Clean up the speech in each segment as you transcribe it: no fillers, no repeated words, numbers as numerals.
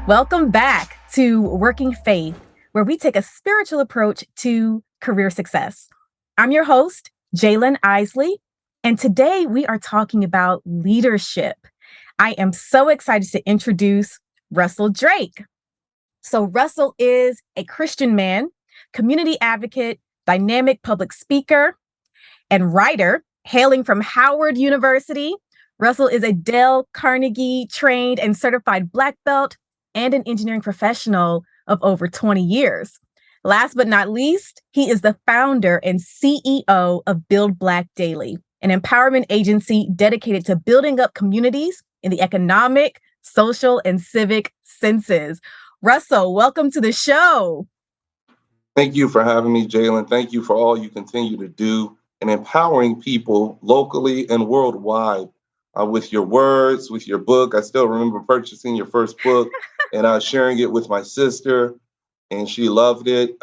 Welcome back to Working Faith, where we take a spiritual approach to career success. I'm your host, Jalen Isley, and today we are talking about leadership. I am so excited to introduce Russell Drake. So, Russell is a Christian man, community advocate, dynamic public speaker, and writer hailing from Howard University. Russell is a Dale Carnegie trained and certified Black Belt and an engineering professional of over 20 years. Last but not least, he is the founder and CEO of Build Black Daily, an empowerment agency dedicated to building up communities in the economic, social, and civic senses. Russell, welcome to the show. Thank you for having me, Jalen. Thank you for all you continue to do in empowering people locally and worldwide with your words, with your book. I still remember purchasing your first book and sharing it with my sister, and she loved it.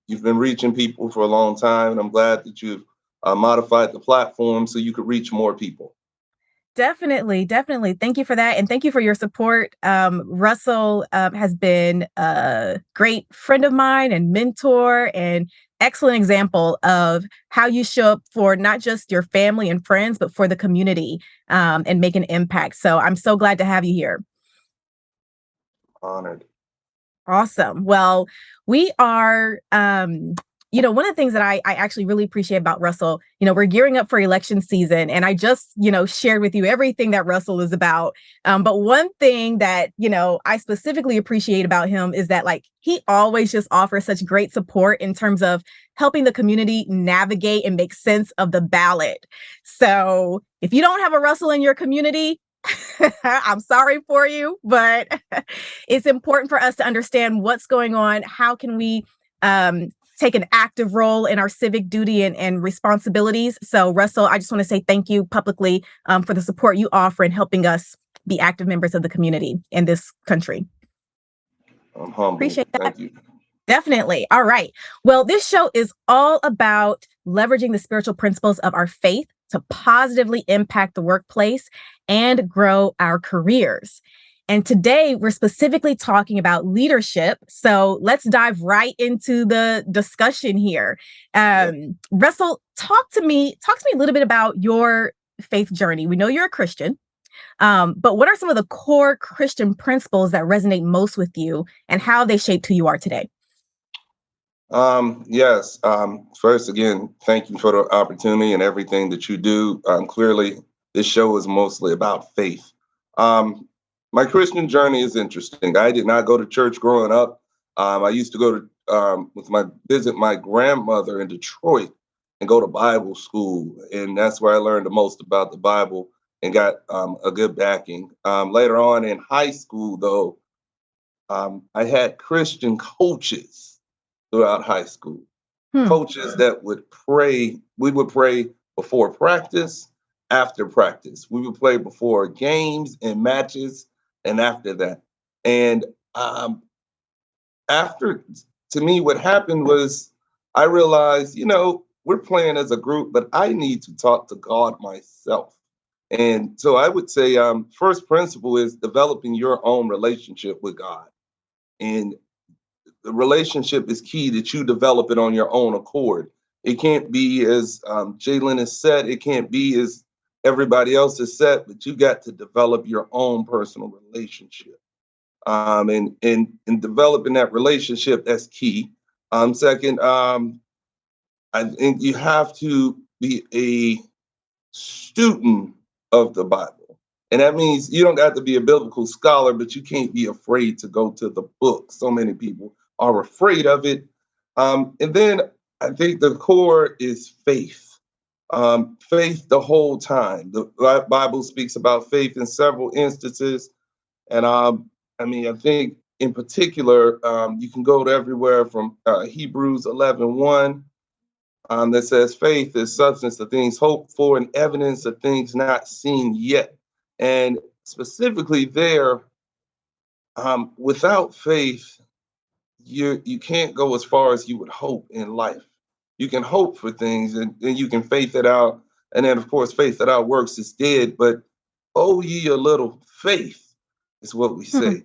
You've been reaching people for a long time, and I'm glad that you've modified the platform so you could reach more people. Definitely, definitely. Thank you for that. And thank you for your support. Russell has been a great friend of mine and mentor and excellent example of how you show up for not just your family and friends, but for the community and make an impact. So I'm so glad to have you here. Honored. Awesome. Well, we are, one of the things that I actually really appreciate about Russell, we're gearing up for election season, and I just, shared with you everything that Russell is about. But one thing that, I specifically appreciate about him is that, like, he always just offers such great support in terms of helping the community navigate and make sense of the ballot. So if you don't have a Russell in your community, I'm sorry for you, but it's important for us to understand what's going on. How can we take an active role in our civic duty and responsibilities? So, Russell, I just want to say thank you publicly for the support you offer in helping us be active members of the community in this country. I'm humbled. Appreciate that. Thank you. Definitely. All right. Well, this show is all about leveraging the spiritual principles of our faith to positively impact the workplace and grow our careers. And today we're specifically talking about leadership. So let's dive right into the discussion here. Russell, talk to me a little bit about your faith journey. We know you're a Christian. But what are some of the core Christian principles that resonate most with you and how they shaped who you are today? Yes. First, again, thank you for the opportunity and everything that you do. Clearly, this show is mostly about faith. My Christian journey is interesting. I did not go to church growing up. I used to go to visit my grandmother in Detroit and go to Bible school, and that's where I learned the most about the Bible and got a good backing. Later on in high school, though, I had Christian coaches throughout high school. Coaches that would pray. We would pray before practice, after practice. We would play before games and matches, and after that. And after, to me, what happened was I realized, we're playing as a group, but I need to talk to God myself. And so I would say, first principle is developing your own relationship with God. And the relationship is key that you develop it on your own accord. It can't be as Jalen has said, it can't be as everybody else has said, but you got to develop your own personal relationship. And in developing that relationship, that's key. Second, I think you have to be a student of the Bible. And that means you don't have to be a biblical scholar, but you can't be afraid to go to the book. So many people are afraid of it. And then I think the core is faith. Faith the whole time. The Bible speaks about faith in several instances. And I think in particular, you can go to everywhere from Hebrews 11:1 that says faith is substance of things hoped for and evidence of things not seen yet. And specifically there, without faith, you can't go as far as you would hope in life. You can hope for things and you can faith it out. And then, of course, faith that out works is dead. But oh, ye a little faith is what we say.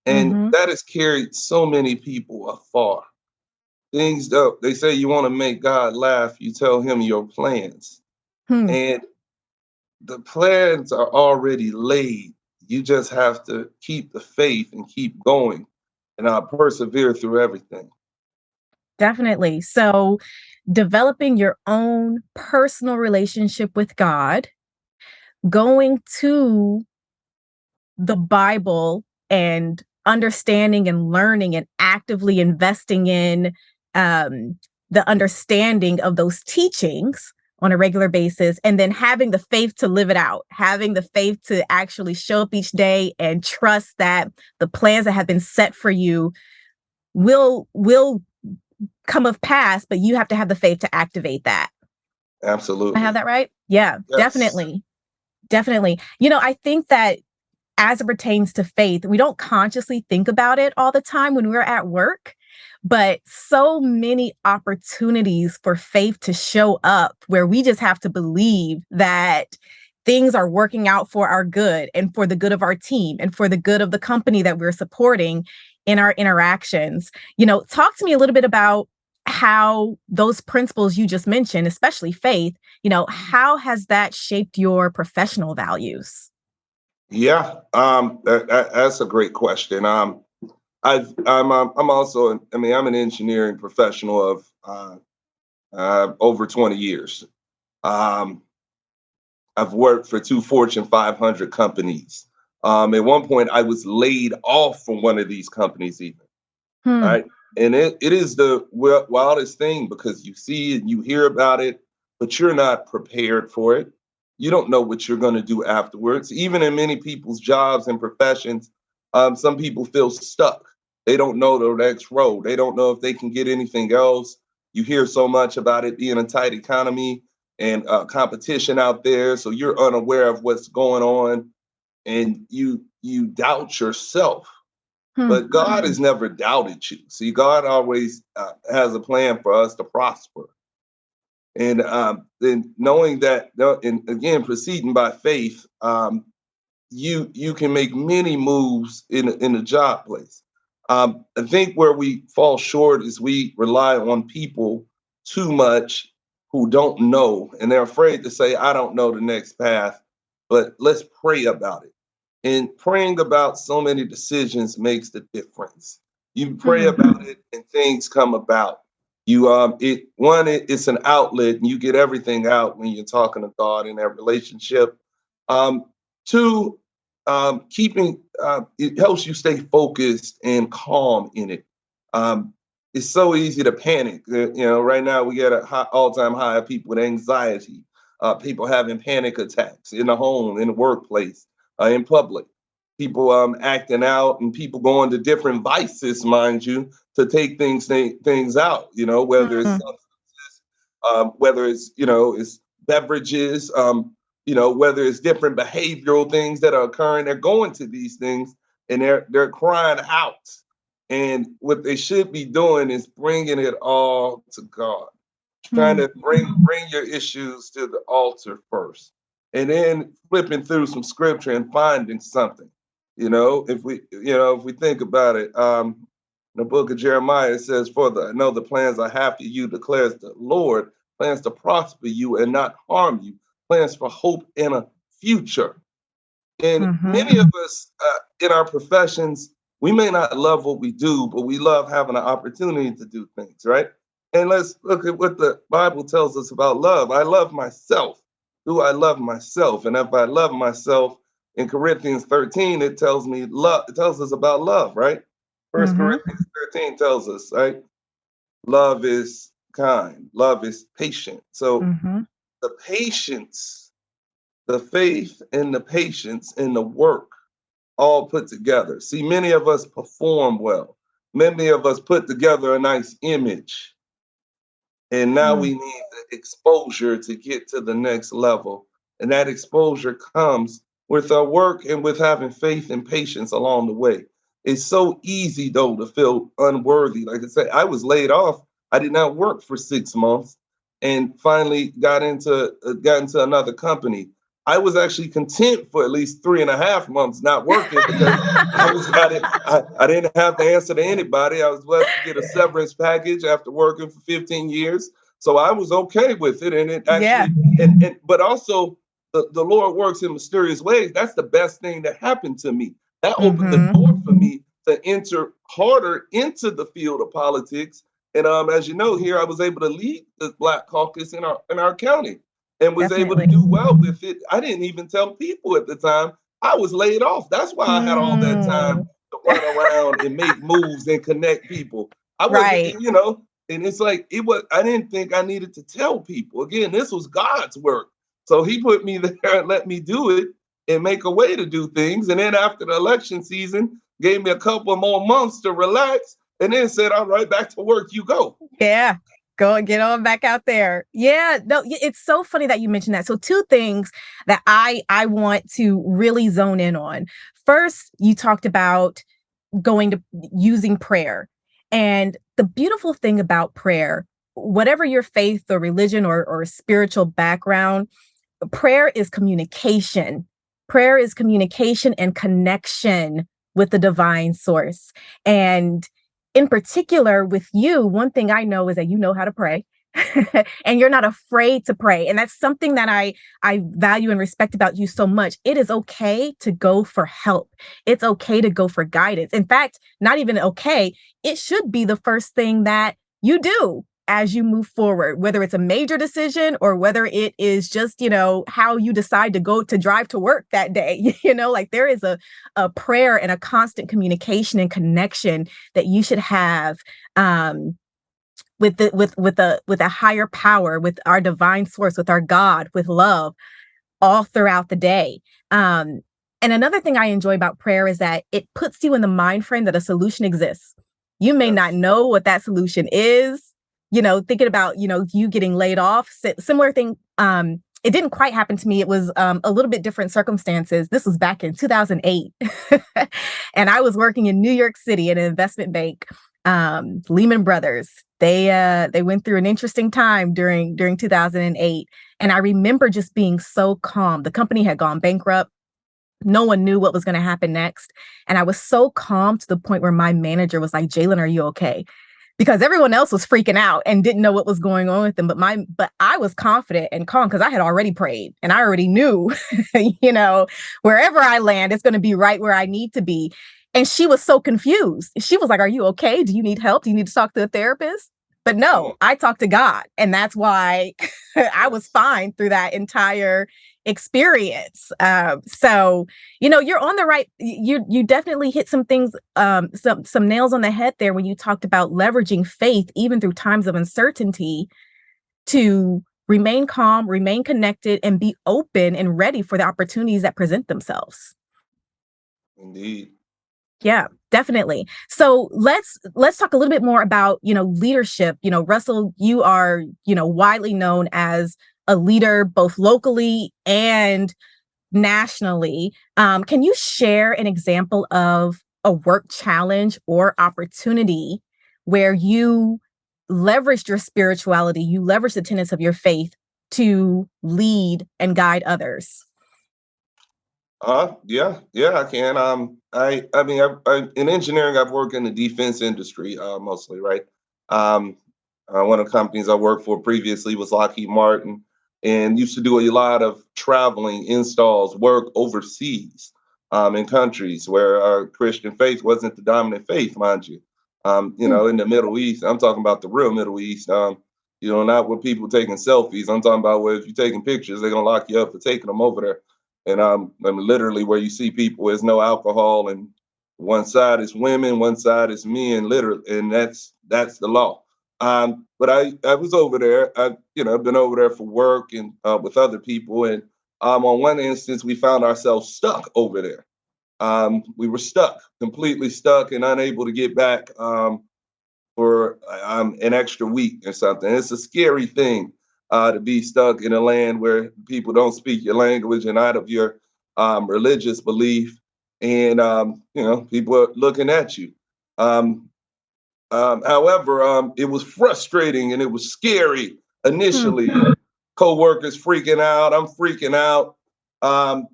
And Mm-hmm. that has carried so many people afar. Things that they say you want to make God laugh, you tell him your plans. Hmm. And the plans are already laid. You just have to keep the faith and keep going and persevere through everything. Definitely. So, developing your own personal relationship with God, going to the Bible and understanding and learning and actively investing in um, the understanding of those teachings on a regular basis, and then having the faith to live it out, having the faith to actually show up each day and trust that the plans that have been set for you will come of pass, but you have to have the faith to activate that. I have Absolutely. that right? Yeah, Yes. definitely. Definitely. I think that as it pertains to faith, we don't consciously think about it all the time when we're at work, but so many opportunities for faith to show up where we just have to believe that things are working out for our good and for the good of our team and for the good of the company that we're supporting in our interactions. Talk to me a little bit about how those principles you just mentioned, especially faith, how has that shaped your professional values? Yeah. That's a great question. I'm also, I mean, I'm an engineering professional of over 20 years. Um, I've worked for two Fortune 500 companies. At one point, I was laid off from one of these companies, even. Hmm. Right. And it is the wildest thing because you see it, you hear about it, but you're not prepared for it. You don't know what you're going to do afterwards. Even in many people's jobs and professions, some people feel stuck. They don't know the next road. They don't know if they can get anything else. You hear so much about it being a tight economy and competition out there, so you're unaware of what's going on, and you doubt yourself, Hmm. but God has never doubted you. See, God always has a plan for us to prosper. And then knowing that, and again, proceeding by faith, you can make many moves in the job place. I think where we fall short is we rely on people too much who don't know, and they're afraid to say, "I don't know the next path," but let's pray about it. And praying about so many decisions makes the difference. You pray Hmm. about it, and things come about. It's an outlet, and you get everything out when you're talking to God in that relationship. Um, Two, keeping it helps you stay focused and calm in it. Um, it's so easy to panic. Right now we get a all-time high of people with anxiety, people having panic attacks in the home, in the workplace, in public. People acting out, and people going to different vices, mind you, to take things out. Whether it's Hmm. substances, whether it's beverages. Whether it's different behavioral things that are occurring, they're going to these things and they're crying out. And what they should be doing is bringing it all to God, trying Hmm. to bring your issues to the altar first, and then flipping through some scripture and finding something. If we think about it, in the book of Jeremiah it says, "For I know the plans I have for you, declares the Lord, plans to prosper you and not harm you, plans for hope and a future." And Hmm. many of us in our professions, we may not love what we do, but we love having an opportunity to do things, right? And let's look at what the Bible tells us about love. I love myself. Do I love myself? And if I love myself, in Corinthians 13, it tells me love. It tells us about love, right? First Hmm. Corinthians 13 tells us, right? Love is kind. Love is patient. So Hmm. the patience, the faith, and the patience and the work all put together. See, many of us perform well. Many of us put together a nice image, and now Hmm. we need the exposure to get to the next level. And that exposure comes with our work and with having faith and patience along the way. It's so easy though to feel unworthy. Like I said, I was laid off. I did not work for 6 months, and finally got into another company. I was actually content for at least 3.5 months not working because I didn't have to answer to anybody. I was blessed to get a severance package after working for 15 years. So I was okay with it. And it Yeah. actually, but also the Lord works in mysterious ways. That's the best thing that happened to me. That opened the door for me to enter harder into the field of politics. And as you know, here I was able to lead the Black Caucus in our county and was able to do well with it. I didn't even tell people at the time I was laid off. That's why I had all that time to run around and make moves and connect people. I wasn't, Right. and it's like I didn't think I needed to tell people. Again, this was God's work. So he put me there and let me do it and make a way to do things. And then after the election season, gave me a couple more months to relax and then said, all right, back to work you go. Yeah. Go and get on back out there. Yeah, no, it's so funny that you mentioned that. So two things that I want to really zone in on. First, you talked about going to using prayer. And the beautiful thing about prayer, whatever your faith or religion or spiritual background, prayer is communication. Prayer is communication and connection with the divine source. And in particular, with you, one thing I know is that you know how to pray. And you're not afraid to pray. And that's something that I value and respect about you so much. It is okay to go for help. It's okay to go for guidance. In fact, not even okay, it should be the first thing that you do as you move forward, whether it's a major decision or whether it is just, how you decide to go to drive to work that day. Like there is a prayer and a constant communication and connection that you should have with a higher power, with our divine source, with our God, with love all throughout the day. And another thing I enjoy about prayer is that it puts you in the mind frame that a solution exists. You may not know what that solution is. Thinking about, you getting laid off, similar thing. It didn't quite happen to me. It was a little bit different circumstances. This was back in 2008. And I was working in New York City at an investment bank, Lehman Brothers. They went through an interesting time during 2008. And I remember just being so calm. The company had gone bankrupt. No one knew what was going to happen next. And I was so calm to the point where my manager was like, Jalen, are you okay? Because everyone else was freaking out and didn't know what was going on with them. But I was confident and calm because I had already prayed and I already knew, wherever I land, it's going to be right where I need to be. And she was so confused. She was like, are you okay? Do you need help? Do you need to talk to a therapist? But no, I talked to God. And that's why I was fine through that entire experience. So, you're on the right. You definitely hit some things, some nails on the head there when you talked about leveraging faith, even through times of uncertainty, to remain calm, remain connected, and be open and ready for the opportunities that present themselves. Indeed. Yeah, definitely. So let's talk a little bit more about, leadership. Russell, you are, widely known as a leader both locally and nationally. Can you share an example of a work challenge or opportunity where you leveraged your spirituality, you leveraged the tenets of your faith to lead and guide others? Yeah, I can. I mean, in engineering, I've worked in the defense industry mostly, right? Um, one of the companies I worked for previously was Lockheed Martin, and used to do a lot of traveling, installs, work overseas, in countries where our Christian faith wasn't the dominant faith, mind you. In the Middle East, I'm talking about the real Middle East. Not with people taking selfies. I'm talking about where if you're taking pictures, they're gonna lock you up for taking them over there. And I'm literally where you see people, there's no alcohol, and one side is women, one side is men, literally, and that's the law. But I was over there. I've been over there for work and with other people, and on one instance, we found ourselves stuck over there. We were stuck, completely stuck, and unable to get back for an extra week or something. It's a scary thing to be stuck in a land where people don't speak your language and out of your religious belief, and people are looking at you. However, it was frustrating and it was scary initially. Co-workers freaking out. I'm freaking out. Um,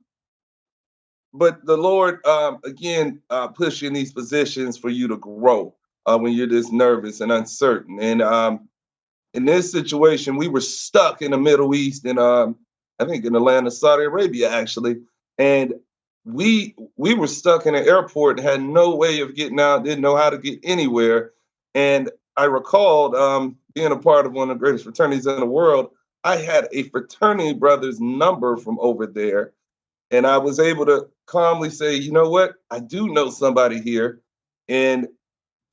but the Lord, again, puts you in these positions for you to grow when you're this nervous and uncertain. And in this situation, we were stuck in the Middle East, and I think in the land of Saudi Arabia, actually. And we were stuck in an airport and had no way of getting out, didn't know how to get anywhere. And I recalled being a part of one of the greatest fraternities in the world. I had a fraternity brother's number from over there, and I was able to calmly say, you know what, I do know somebody here, and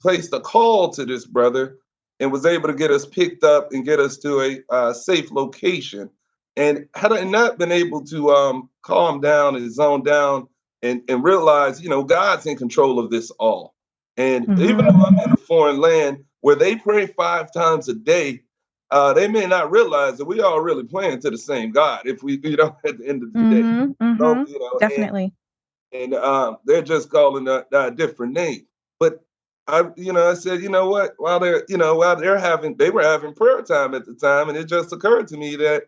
placed a call to this brother and was able to get us picked up and get us to a safe location. And had I not been able to calm down and zone down and realize, God's in control of this all. And even Hmm. though I'm in a foreign land where they pray 5 times a day, they may not realize that we all really praying to the same God. If we, at the end of the day, Hmm. so, Hmm. and Definitely. they're just calling a different name. But I said, you know what? They were having prayer time at the time, and it just occurred to me that,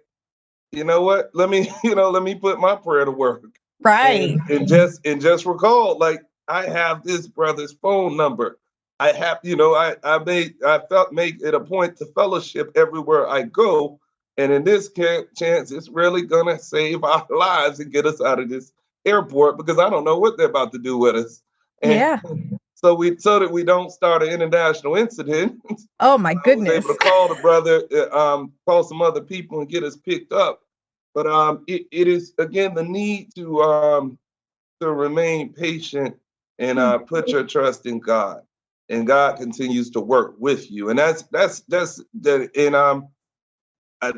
you know what? Let me, let me put my prayer to work, Right. and just recall, like, I have this brother's phone number. I have, I felt make it a point to fellowship everywhere I go, and in this chance, it's really gonna save our lives and get us out of this airport because I don't know what they're about to do with us. And Yeah. so that we don't start an international incident, Oh my I was able to goodness. call the brother, call some other people, and get us picked up. But it is again the need to remain patient and Mm. put your trust in God, and God continues to work with you. And that's that.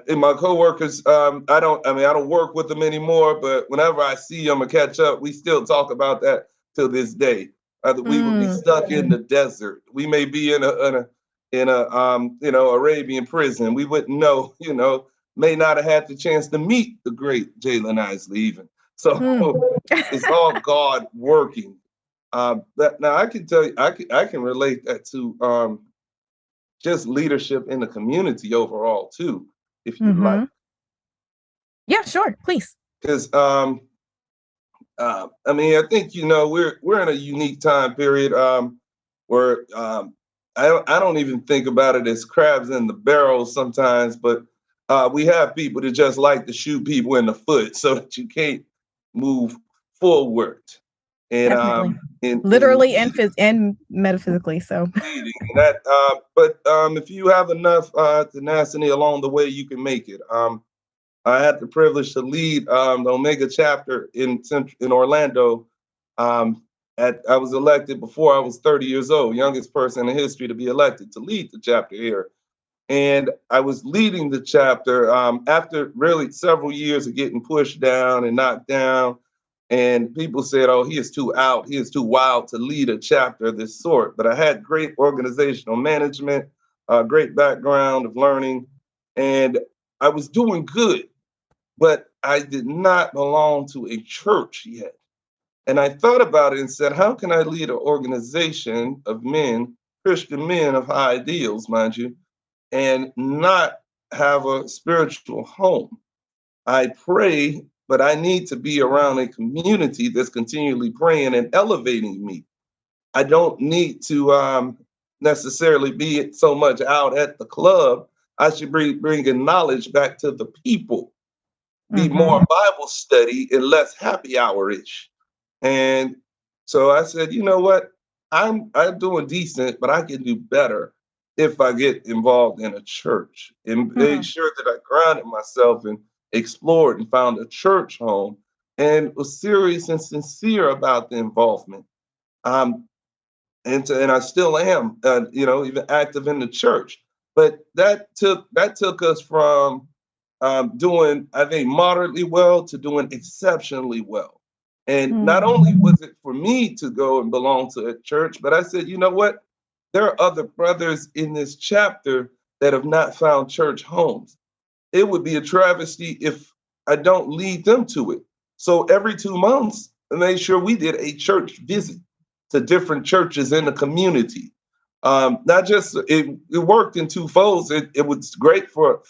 And my coworkers, I don't work with them anymore, but whenever I see them and catch up, we still talk about that till this day. We would be Mm. stuck in the desert. We may be in a Arabian prison. We wouldn't know, may not have had the chance to meet the great Jalen Isley even. So Mm. it's all God working. That now I can tell you, I can relate that to just leadership in the community overall too, if you like. Hmm. Yeah, sure, please. Because I mean, I think we're in a unique time period where I don't even think about it as crabs in the barrel sometimes, but we have people that just like to shoot people in the foot so that you can't move forward. And Definitely. in Literally and metaphysically. So. leading and that, but if you have enough tenacity along the way, you can make it. I had the privilege to lead the Omega chapter in Orlando. I was elected before I was 30 years old, youngest person in history to be elected to lead the chapter here. And I was leading the chapter after really several years of getting pushed down and knocked down. And people said, oh, he is too out, he is too wild to lead a chapter of this sort. But I had great organizational management, great background of learning, and I was doing good, but I did not belong to a church yet. And I thought about it and said, how can I lead an organization of men, Christian men of high ideals, mind you, and not have a spiritual home? I pray, but I need to be around a community that's continually praying and elevating me. I don't need to necessarily be so much out at the club. I should be bringing knowledge back to the people, be Hmm. more Bible study and less happy hour-ish. And so I said, you know what? I'm doing decent, but I can do better if I get involved in a church and made Mm. sure that I grounded myself and explored and found a church home and was serious and sincere about the involvement. Um, and I still am, even active in the church. But that took us from doing, I think, moderately well to doing exceptionally well. And not Mm. only was it for me to go and belong to a church, but I said, you know what? There are other brothers in this chapter that have not found church homes. It would be a travesty if I don't lead them to it. So every 2 months, I made sure we did a church visit to different churches in the community. Not just it worked in two folds. It was great for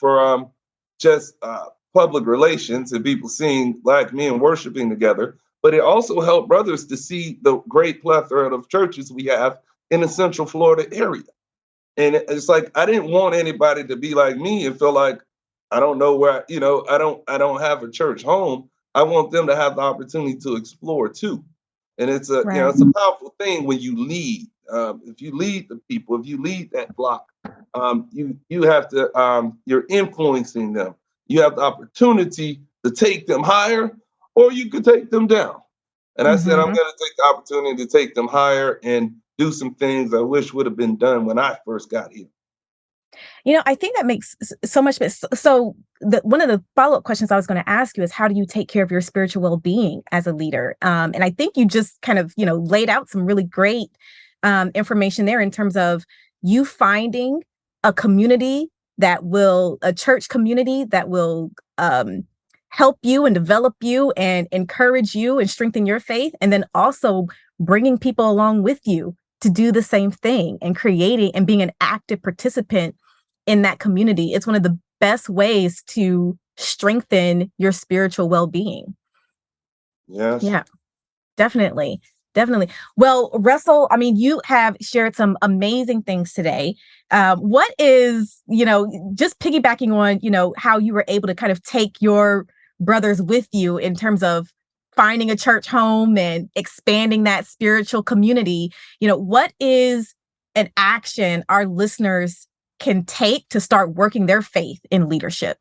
just public relations and people seeing Black men worshiping together, but it also helped brothers to see the great plethora of churches we have in the Central Florida area. And it's like I didn't want anybody to be like me and feel like I don't know where, I don't have a church home. I want them to have the opportunity to explore too. And Right. it's a powerful thing when you lead. If you lead the people, if you lead that block, you have to you're influencing them. You have the opportunity to take them higher, or you could take them down. And I said, I'm going Hmm. to take the opportunity to take them higher and do some things I wish would have been done when I first got here. I think that makes so much sense. So, one of the follow up questions I was going to ask you is, how do you take care of your spiritual well being as a leader? And I think you just kind of, laid out some really great information there in terms of you finding a community a church community that will help you and develop you and encourage you and strengthen your faith, and then also bringing people along with you to do the same thing and creating and being an active participant in that community. It's one of the best ways to strengthen your spiritual well-being. Yes. Yeah, definitely. Definitely. Well, Russell, I mean, you have shared some amazing things today. What is, just piggybacking on, how you were able to kind of take your brothers with you in terms of finding a church home and expanding that spiritual community, what is an action our listeners can take to start working their faith in leadership?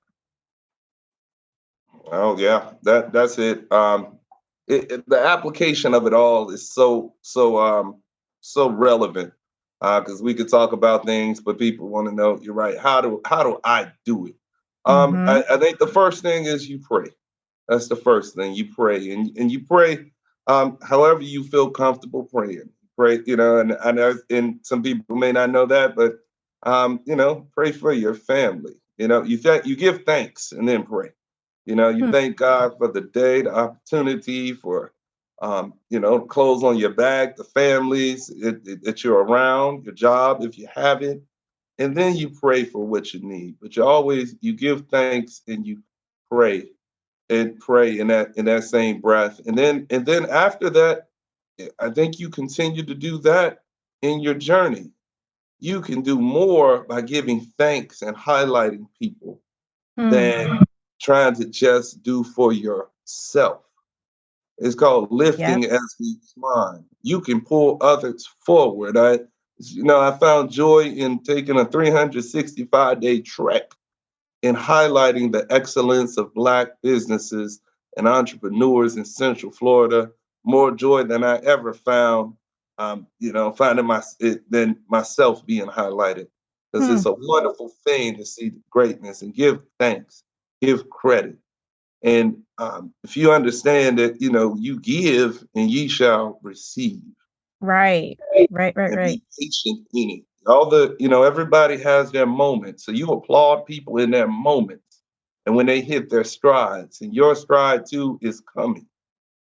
Oh yeah, that's it. The application of it all is so relevant because we could talk about things, but people want to know. You're right. How do I do it? Mm-hmm. I think the first thing is you pray. That's the first thing. You pray, and you pray however you feel comfortable praying. Pray, and I know, and some people may not know that, but pray for your family. You give thanks and then pray. You thank God for the day, the opportunity for, clothes on your back, the families that you're around, your job if you have it, and then you pray for what you need. But you give thanks and you pray and pray in that same breath, and then after that, I think you continue to do that in your journey. You can do more by giving thanks and highlighting people Mm. than trying to just do for yourself. It's called Yep. lifting as we climb. You can pull others forward. I found joy in taking a 365-day trek in highlighting the excellence of Black businesses and entrepreneurs in Central Florida. More joy than I ever found, finding than myself being highlighted. Because Hmm. it's a wonderful thing to see the greatness and give thanks, give credit. And if you understand that, you give and ye shall receive, Right. Right. Right. and Right. be patient in it. Everybody has their moments. So you applaud people in their moments. And when they hit their strides, and your stride too is coming,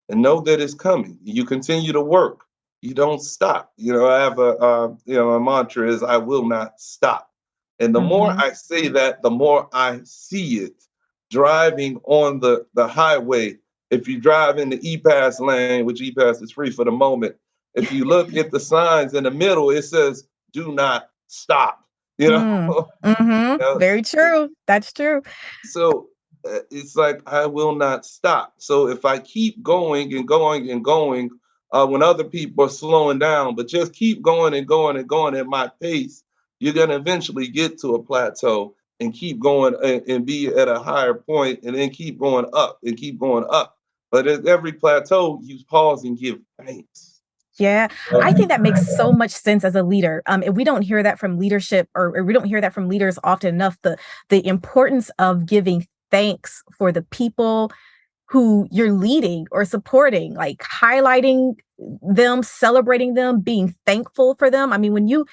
and know that it's coming. You continue to work. You don't stop. I have a mantra is I will not stop. And the more Mm-hmm. I say that, the more I see it driving on the highway. If you drive in the E-Pass lane, which E-Pass is free for the moment, if you look at the signs in the middle, it says "Do not stop." You Mm. know, Mm-hmm. Uh, Very true. That's true. so it's like I will not stop. So if I keep going and going and going, when other people are slowing down, but just keep going and going and going at my pace, you're gonna eventually get to a plateau and keep going and be at a higher point, and then keep going up and keep going up. But at every plateau, you pause and give thanks. Yeah, I think that makes so much sense as a leader. And we don't hear that from leadership, or we don't hear that from leaders often enough. The importance of giving thanks for the people who you're leading or supporting, like highlighting them, celebrating them, being thankful for them. I mean, when you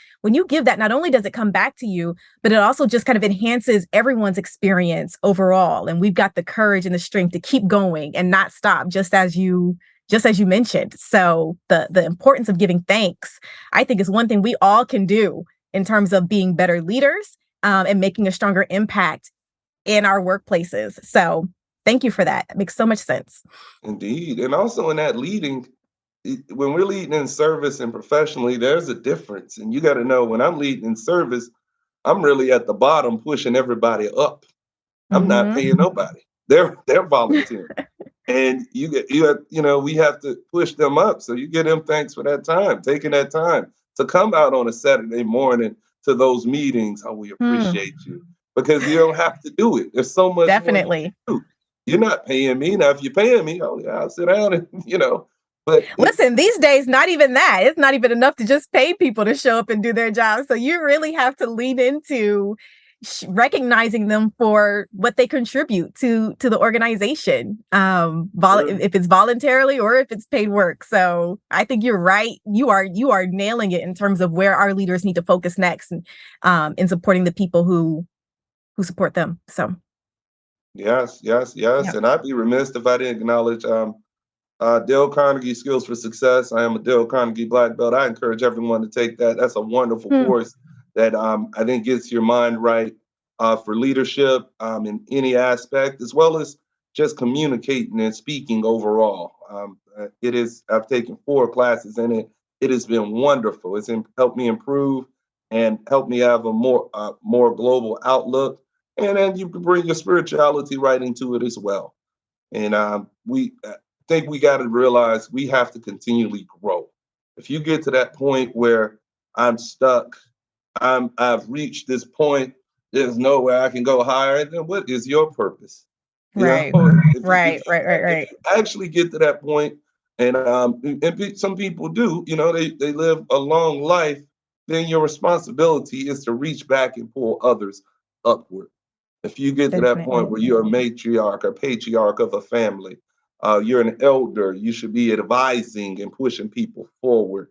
give that, not only does it come back to you, but it also just kind of enhances everyone's experience overall. And we've got the courage and the strength to keep going and not stop, just as you mentioned. So the importance of giving thanks, I think, is one thing we all can do in terms of being better leaders, and making a stronger impact in our workplaces. So thank you for that. It makes so much sense. Indeed. And also in that leading, when we're leading in service and professionally, there's a difference. And you got to know when I'm leading in service, I'm really at the bottom pushing everybody up. I'm not Mhm. paying nobody. They're volunteering. And we have to push them up. So you get them thanks for that time, taking that time to come out on a Saturday morning to those meetings. Oh, we Mm, appreciate you because you don't have to do it. There's so much more you definitely. can do. You're not paying me. Now, if you're paying me, oh yeah, I'll sit down and, but Listen, these days, not even that. It's not even enough to just pay people to show up and do their job. So you really have to lean into recognizing them for what they contribute to the organization, if it's voluntarily or if it's paid work. So I think you're right. You are nailing it in terms of where our leaders need to focus next, and in supporting the people who support them. So yes, yes, yes. yeah. And I'd be remiss if I didn't acknowledge Dale Carnegie Skills for Success. I am a Dale Carnegie Black Belt. I encourage everyone to take that. That's a wonderful Hmm. course that I think gets your mind right for leadership in any aspect, as well as just communicating and speaking overall. I've taken 4 classes in it. It has been wonderful. Helped me improve and helped me have a more global outlook. And then you can bring your spirituality right into it as well. And we think we got to realize we have to continually grow. If you get to that point where I'm stuck, I've reached this point, there's no way I can go higher, then what is your purpose? You know, Right. if you Right. Right. Right. if Right. you actually get to that point, and some people do, they live a long life, then your responsibility is to reach back and pull others upward. If you get to that Definitely. point where you're a matriarch or patriarch of a family, you're an elder, you should be advising and pushing people forward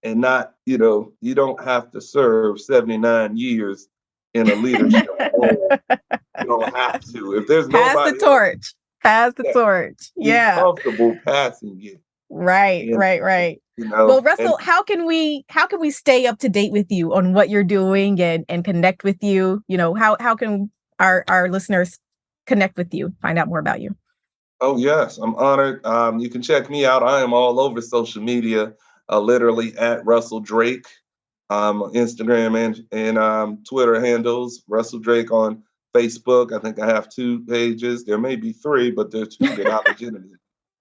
and not, you don't have to serve 79 years in a leadership role. You don't have to. If there's Pass the nobody else, torch. Pass the yeah, torch. be Yeah. comfortable passing it. Right, And, right, right. you Well, know, and Russell, how can we stay up to date with you on what you're doing and connect with you? How can our listeners connect with you, find out more about you? oh yes, I'm honored. You can check me out. I am all over social media, literally at Russell Drake. Instagram and Twitter handles, Russell Drake on Facebook. I think I have 2 pages. There may be 3, but there are 2 that I legitimately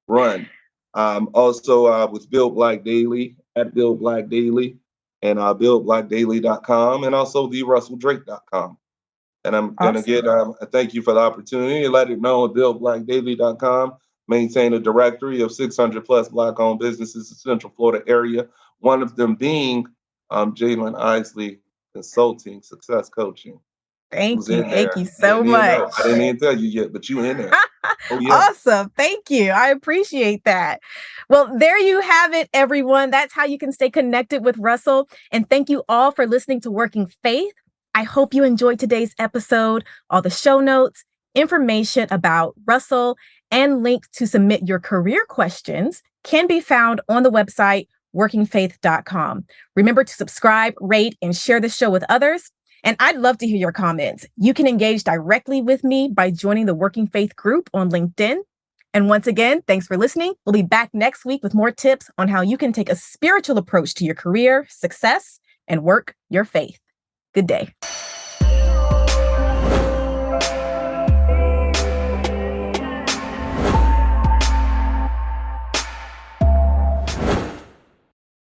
run. Also with Build Black Daily at Build Black Daily and buildblackdaily.com and also therusselldrake.com. And Awesome. I thank you for the opportunity to let it know at buildblackdaily.com. Maintain a directory of 600 plus Black-owned businesses in Central Florida area. One of them being Jalen Isley Consulting Success Coaching. Thank Who's you. in Thank there? you You so didn't even much. know. I didn't even tell you yet, but you in there. Oh yeah. Awesome. Thank you. I appreciate that. Well, there you have it, everyone. That's how you can stay connected with Russell. And thank you all for listening to Working Faith. I hope you enjoyed today's episode. All the show notes, information about Russell, and links to submit your career questions can be found on the website workingfaith.com. Remember to subscribe, rate, and share the show with others. And I'd love to hear your comments. You can engage directly with me by joining the Working Faith group on LinkedIn. And once again, thanks for listening. We'll be back next week with more tips on how you can take a spiritual approach to your career, success, and work your faith. Good day.